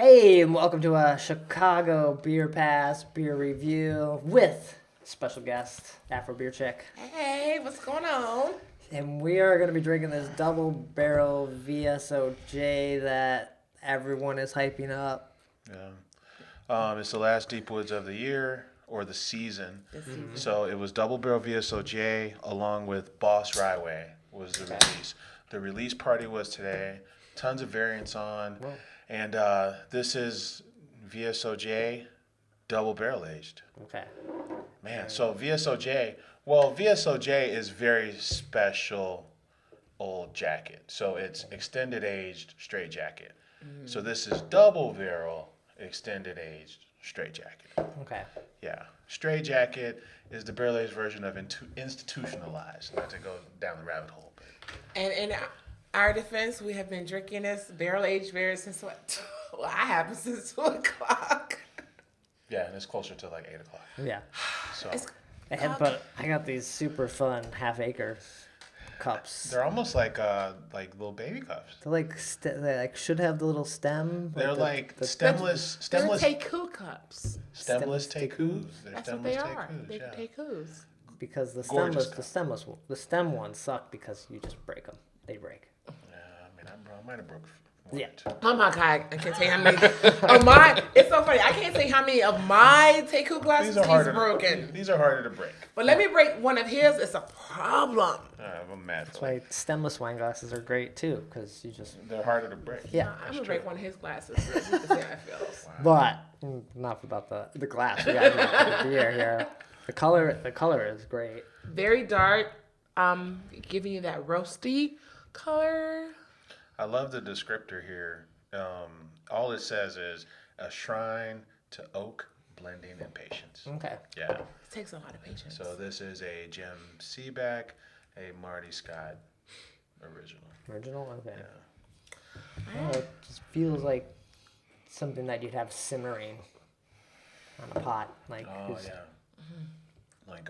Hey, and welcome to a Chicago Beer Pass beer review with special guest Afro Beer Chick. Hey, what's going on? And we are going to be drinking this double barrel V.S.O.J that everyone is hyping up. Yeah. It's the last Deep Woods of the year or the season. So it was Double Barrel V.S.O.J along with Boss Ryway was the release. The release party was today. Tons of variants on. Whoa. And this is V.S.O.J double barrel aged. Okay. Man, so V.S.O.J is very special old jacket. So it's extended aged straight jacket. So this is double barrel extended aged straight jacket. Okay. Yeah. Straight jacket is the barrel aged version of institutionalized. Not to go down the rabbit hole. But And in our defense, we have been drinking this barrel aged beer since what? Well, I have since 2 o'clock. yeah, and it's closer to like 8 o'clock. Yeah. So But I got these super fun half-acre cups. they're almost like little baby cups. They're like, they should have the little stem. They're the- like the- stemless They're stemless Teku cups. stemless Tekus. tekus. They're That's what stemless they are. tekus, They're yeah. Tekus. Because the Gorgeous the stem ones suck because you just break them. They break. Yeah, I mean, I might have broke one Yeah. or two. Oh my God, I can't tell you how many of my, it's so funny, I can't say how many of my Teku glasses These are he's harder. broken. These are harder to break. But let me break one of his, it's a problem. I'm mad. That's why stemless wine glasses are great too, because you just They're harder to break. yeah. I'm gonna break one of his glasses so that you can see how it feels. But enough about the glass. We got the beer here. The color is great. Very dark, giving you that roasty color. I love the descriptor here. All it says is a shrine to oak, blending, and patience. Okay. Yeah. It takes a lot of patience. So this is a Jim Seaback, a Marty Scott original. Original. Okay. Yeah. Oh, it just feels like something that you'd have simmering on a pot. Like Oh it's- yeah. Like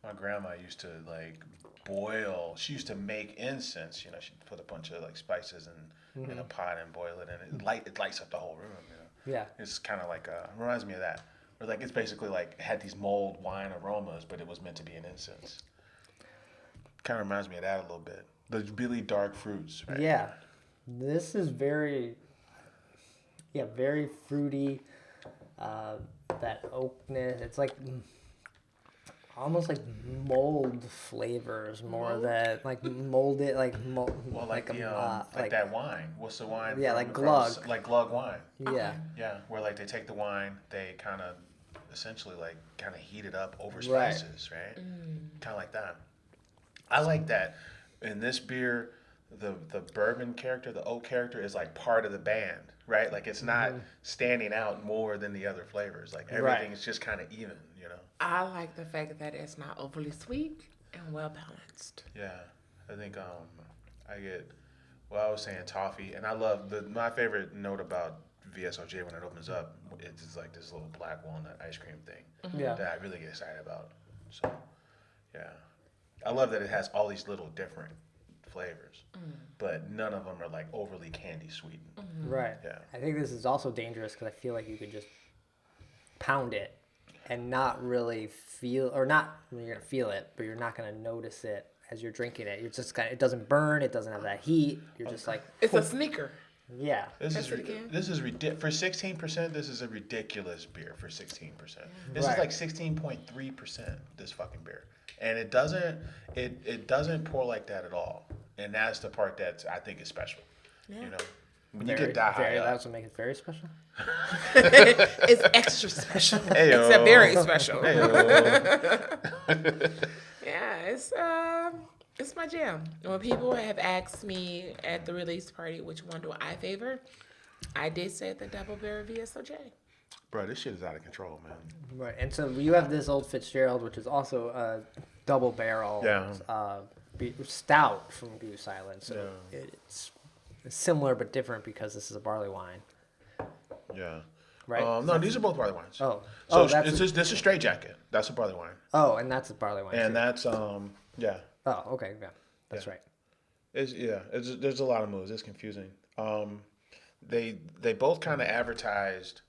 my grandma used to like boil. She used to make incense. You know, she'd put a bunch of like spices in a pot and boil it, and it lights up the whole room. You know, yeah. it's kind of like reminds me of that. Or like it's basically like it had these mulled wine aromas, but it was meant to be an incense. Kind of reminds me of that a little bit. The really dark fruits, right? Yeah. This is very fruity. That oakness. It's like almost like mold flavors more than like molded Well, like that wine. What's the wine? Yeah, from- like from- glug. Like glug wine. yeah. Yeah, where like they take the wine, they kind of essentially like kind of heat it up over Right. spices, right? Kind of like that. I like that. In this beer, the bourbon character, the oak character is like part of the band, right? Like it's not standing out more than the other flavors. Like everything is just kind of even, you know? I like the fact that it's not overly sweet and well balanced. Yeah, I think I was saying toffee, and I love my favorite note about V.S.O.J when it opens up, it's like this little black walnut ice cream thing Yeah. that I really get excited about. So, yeah, I love that it has all these little different flavors, but none of them are like overly candy sweetened. Right. Yeah. I think this is also dangerous because I feel like you could just pound it and not really feel, or not, I mean, you're going to feel it, but you're not going to notice it as you're drinking it. You're just it doesn't burn, it doesn't have that heat. You're just like, It's a sneaker. yeah. This That's it again? is ridiculous for 16%. This is a ridiculous beer for 16%. This Right. is like 16.3%. This fucking beer, and it doesn't pour like that at all. And that's the part that I think is special. Yeah. You know, when you get that high That's up. what makes it very special. It's extra special. Heyo. It's a very special. Heyo. Yeah, it's my jam. When people have asked me at the release party which one do I favor, I did say the double barrel V.S.O.J. Bro, this shit is out of control, man. Right. And so you have this Old Fitzgerald, which is also a double barrel stout from Goose Island. So it's similar but different because this is a barley wine. Yeah. Right? No, these are both barley wines. Oh. So that's this is straight jacket. That's a barley wine, and that's a barley wine. and too. that's yeah. Oh, okay, yeah. That's right. There's a lot of moves. It's confusing. they both kind of advertised.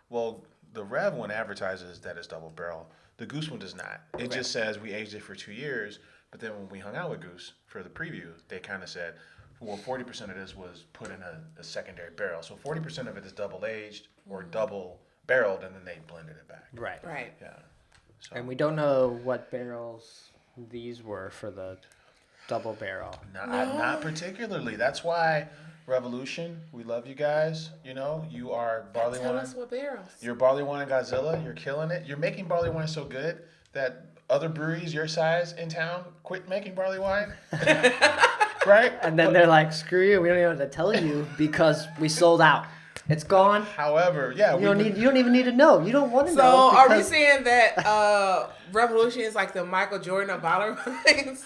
Well, the Rev one advertises that it's double barrel. The Goose one does not. It just says we aged it for 2 years. But then when we hung out with Goose for the preview, they kind of said, well, 40% of this was put in a secondary barrel. So 40% of it is double aged or double barreled, and then they blended it back. Right. Yeah. So And we don't know what barrels these were for the double barrel. not particularly. That's why Revolution, we love you guys. You know, you are barley Tell wine. us what barrels. You're barley wine Godzilla. You're killing it. You're making barley wine so good that other breweries your size in town quit making barley wine. Right? And then they're like, screw you, we don't even have to tell you because we sold out. It's gone. However, yeah, You don't even need to know. You don't want to know. So are we because- saying that Revolution is like the Michael Jordan of bottler wines?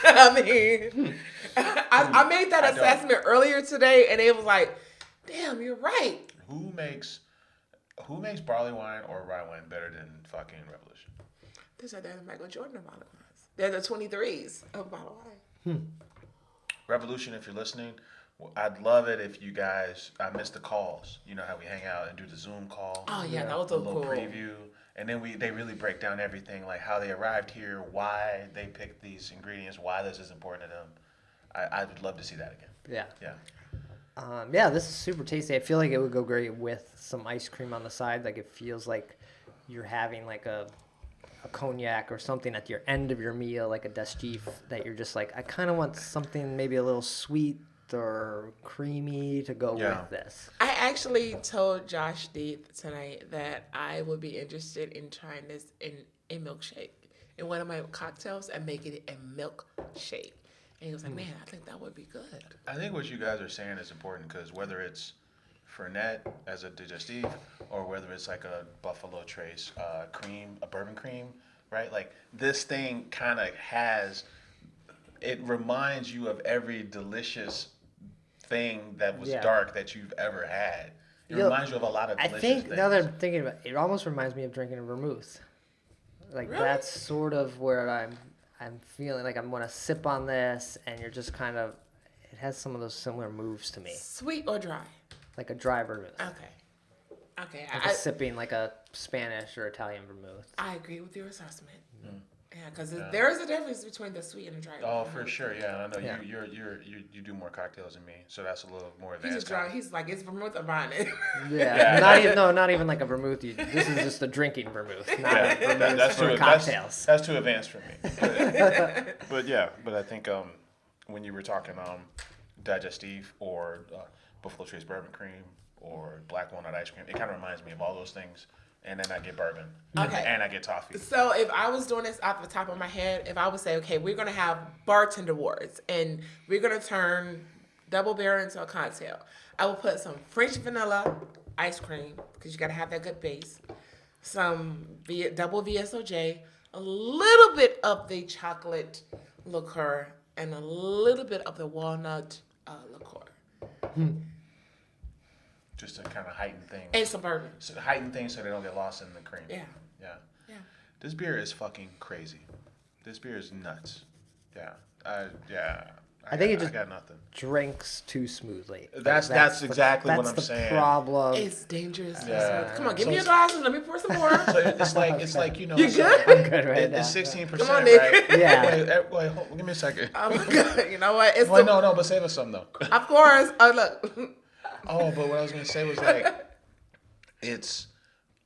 I mean, I made that assessment earlier today, and it was like, damn, you're right. Who makes barley wine or rye wine better than fucking Revolution? They're the Michael Jordan of bottler wines. They're the 23s of bottle wine. Revolution, if you're listening, I'd love it if you guys. I miss the calls. You know how we hang out and do the Zoom call. Oh yeah, that was A so little cool. preview, and then they really break down everything, like how they arrived here, why they picked these ingredients, why this is important to them. I would love to see that again. Yeah. Yeah. Yeah, this is super tasty. I feel like it would go great with some ice cream on the side. Like it feels like you're having like a cognac or something at your end of your meal, like a digestif, that you're just like, I kind of want something maybe a little sweet or creamy to go with this. I actually told Josh Deeth tonight that I would be interested in trying this in a milkshake, in one of my cocktails, and making it a milkshake. And he was like, man, I think that would be good. I think what you guys are saying is important because whether it's Fernet as a digestif or whether it's like a Buffalo Trace cream, a bourbon cream, right? Like this thing kind of it reminds you of every delicious thing that was dark that you've ever had. It reminds you of a lot of delicious things. Now that I'm thinking about it, it almost reminds me of drinking a vermouth. Like that's sort of where I'm feeling like I'm going to sip on this, and you're just kind of, it has some of those similar moves to me. Sweet or dry? Like a dry vermouth. Okay. Like sipping like a Spanish or Italian vermouth. I agree with your assessment. Yeah, because there is a difference between the sweet and the dry. Oh, for sure, yeah. I know Yeah. you do more cocktails than me, so that's a little more He's advanced. just dry. He's like, it's vermouth, I'm buying it. Yeah. Not even like a vermouth. This is just a drinking vermouth, not a vermouth That's for too cocktails. That's too advanced for me. But I think when you were talking digestif or Buffalo Trace bourbon cream or black walnut ice cream, it kind of reminds me of all those things. And then I get bourbon. Okay. And I get toffee. So if I was doing this off the top of my head, if I would say, okay, we're going to have bartender awards and we're going to turn double barrel into a cocktail, I will put some French vanilla ice cream, because you got to have that good base, some double V.S.O.J, a little bit of the chocolate liqueur, and a little bit of the walnut liqueur. Just to kind of heighten things. And some bourbon. So heighten things so they don't get lost in the cream. Yeah. Yeah. This beer is fucking crazy. This beer is nuts. Yeah. I think it just got nothing. drinks too smoothly. That's exactly what I'm saying. That's the problem. It's dangerous. Yeah. Come on, give me a glass and let me pour some more. So it's like you know. You so good? I'm good right now. It's 16%, Come on, Nick. right? Yeah. Wait, give me a second. Oh my God. You know what? It's Wait, no, but save us some though. Of course. Oh, look. Oh, but what I was gonna say was like, it's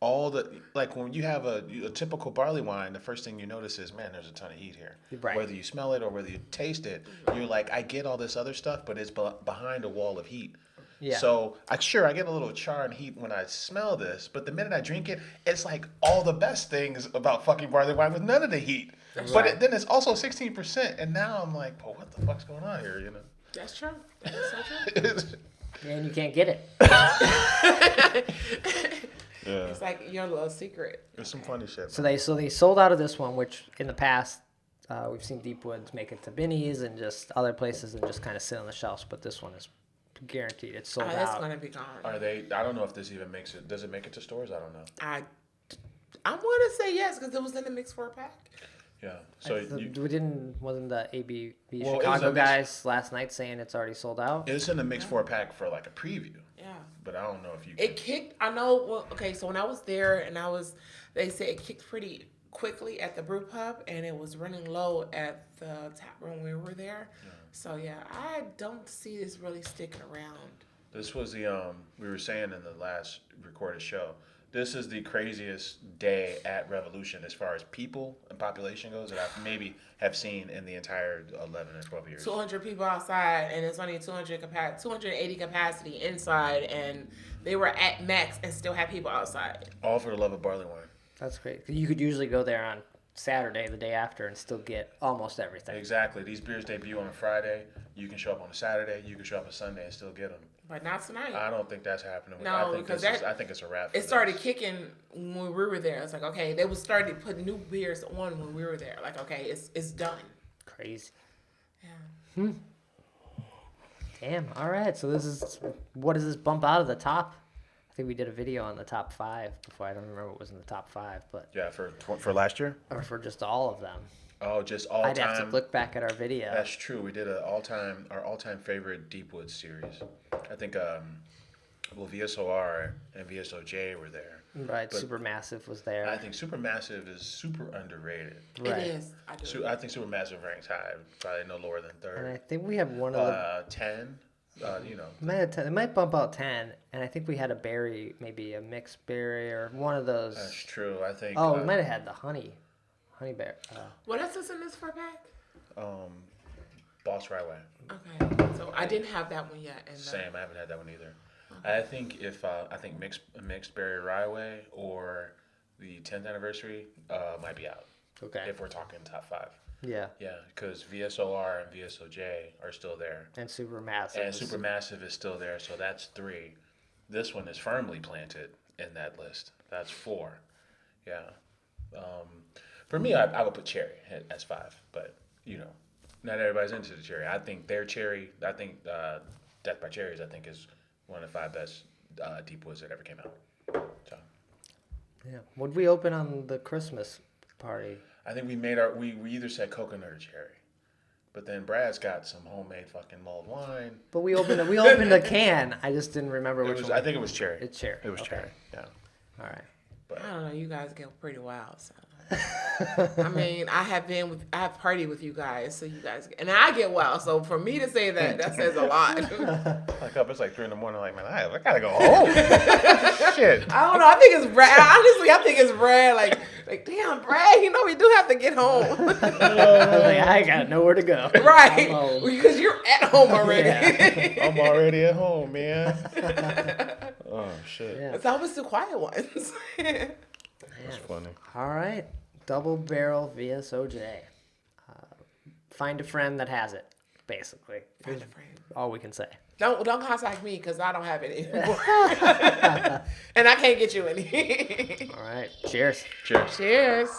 all the like when you have a typical barley wine, the first thing you notice is, man, there's a ton of heat here. Right. Whether you smell it or whether you taste it, you're like, I get all this other stuff, but it's behind a wall of heat. Yeah. So I get a little char and heat when I smell this, but the minute I drink it, it's like all the best things about fucking barley wine with none of the heat. Right. But then it's also 16%, and now I'm like, well, what the fuck's going on here? You know. That's true. That is so true. And you can't get it. Yeah. It's like your little secret. There's some funny shit. So they sold out of this one, which in the past we've seen Deepwoods make it to Binny's and just other places and just kind of sit on the shelves. But this one is guaranteed it's sold It's out. gonna be gone. Are they? I don't know if this even makes it. Does it make it to stores? I don't know. I want to say yes because it was in the mix 4-pack. Yeah. So wasn't the ABV Well, it was Chicago a mix- guys last night saying it's already sold out? it's in the mix 4-pack for like a preview. Yeah. But I don't know if you. It kicked. I know. Well, okay. So when I was there, they said it kicked pretty quickly at the brew pub, and it was running low at the tap room when we were there. Yeah. So yeah, I don't see this really sticking around. This was the we were saying in the last recorded show. This is the craziest day at Revolution as far as people and population goes that I maybe have seen in the entire 11 or 12 years. 200 people outside, and it's only 280 capacity inside, and they were at max and still had people outside. All for the love of barley wine. That's great. You could usually go there on Saturday, the day after, and still get almost everything. Exactly. These beers debut on a Friday. You can show up on a Saturday. You can show up on Sunday and still get them. But not tonight. I don't think that's happening. No, I think because I think it's a wrap. It started kicking when we were there. It's like, okay, they would start to put new beers on when we were there. Like, okay, it's done. Crazy. Yeah. Damn. All right. So what does this bump out of the top? I think we did a video on the top 5 before. I don't remember what was in the top 5, but Yeah, for last year. or for just all of them. Oh, just all I'd time. have to look back at our video. That's true. We did our all-time favorite Deepwood series. I think V.S.O.R. and V.S.O.J. were there. Right. But Supermassive was there. I think Supermassive is super underrated. Right. It is. I do. I think Supermassive ranks high, probably no lower than And I third. think we have one of the 10. It might bump out 10, and I think we had a berry, maybe a mixed berry or one of those. That's true. I think. We might have had the honey bear. What else is in this 4-pack? Boss Rye Way. Okay, so I didn't have that one yet. And Same. I haven't had that one either. I think mixed berry Rye Way or the 10th anniversary might be out. Okay. If we're talking top 5. Yeah. Yeah, because V.S.O.R. and V.S.O.J. are still there. And Supermassive. And Supermassive is still there, so that's 3. This one is firmly planted in that list. That's 4. Yeah. For me, I would put Cherry as 5, but, not everybody's into the Cherry. I think their Cherry, Death by Cherries, I think is one of the 5 best Deep Woods that ever came out. So. Yeah. Would we open on the Christmas party? I think we either said coconut or cherry. But then Brad's got some homemade fucking mulled wine. But we opened a can. I just didn't remember which one. I think it was cherry. It's cherry. It was Okay. cherry. Yeah. All right. But I don't know. You guys get pretty wild. So. I mean, I have partied with you guys, so you guys, and I get wild. So for me to say that says a lot. Like up, it's like 3 a.m. Like, man, I gotta go home. Shit. I don't know. I think it's Brad. Honestly, I think it's Brad. Like, damn, Brad. We do have to get home. I was like, I got nowhere to go. Right, I'm home. because you're at home already. Yeah. I'm already at home, man. Oh shit. Yeah. It's always the quiet ones. That's funny. All right. Double barrel V.S.O.J. Find a friend that has it, basically. Find a friend. All we can say. Don't contact me because I don't have it anymore, and I can't get you any. All right. Cheers. Cheers. Cheers.